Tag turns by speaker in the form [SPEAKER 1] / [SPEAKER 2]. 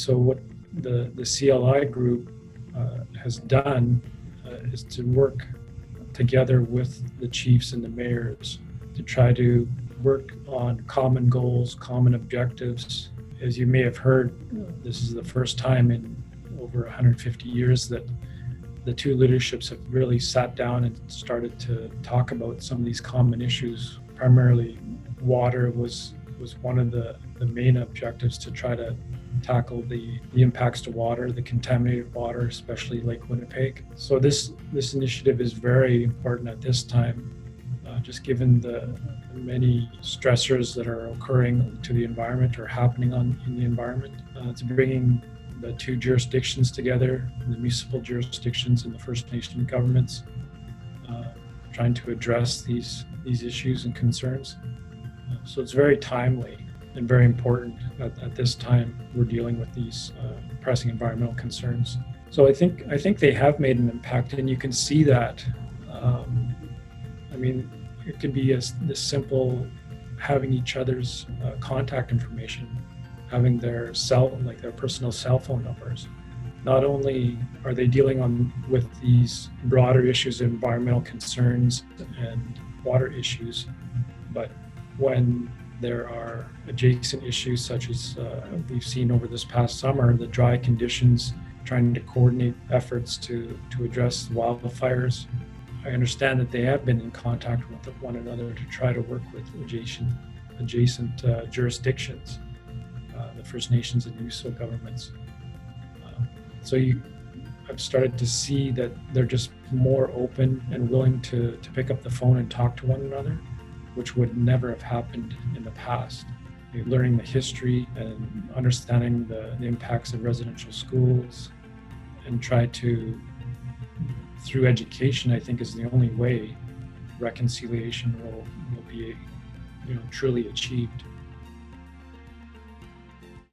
[SPEAKER 1] So what the CLI group has done is to work together with the chiefs and the mayors to try to work on common goals, common objectives. As you may have heard, this is the first time in over 150 years that the two leaderships have really sat down and started to talk about some of these common issues. Primarily, water was one of the main objectives, to try to tackle the impacts to water, the contaminated water, especially Lake Winnipeg. So this initiative is very important at this time, just given the many stressors that are occurring to the environment or happening in the environment. It's bringing the two jurisdictions together, the municipal jurisdictions and the First Nation governments, trying to address these issues and concerns. So it's very timely and very important at this time we're dealing with these pressing environmental concerns. So I think they have made an impact, and you can see that. It can be this simple, having each other's contact information, having their personal cell phone numbers. Not only are they dealing with these broader issues of environmental concerns and water issues, but when there are adjacent issues such as we've seen over this past summer, the dry conditions, trying to coordinate efforts to address wildfires. I understand that they have been in contact with one another to try to work with adjacent jurisdictions, the First Nations and municipal governments. I've started to see that they're just more open and willing to pick up the phone and talk to one another, which would never have happened in the past. Learning the history and understanding the impacts of residential schools, and try to, through education, I think is the only way reconciliation will be truly achieved.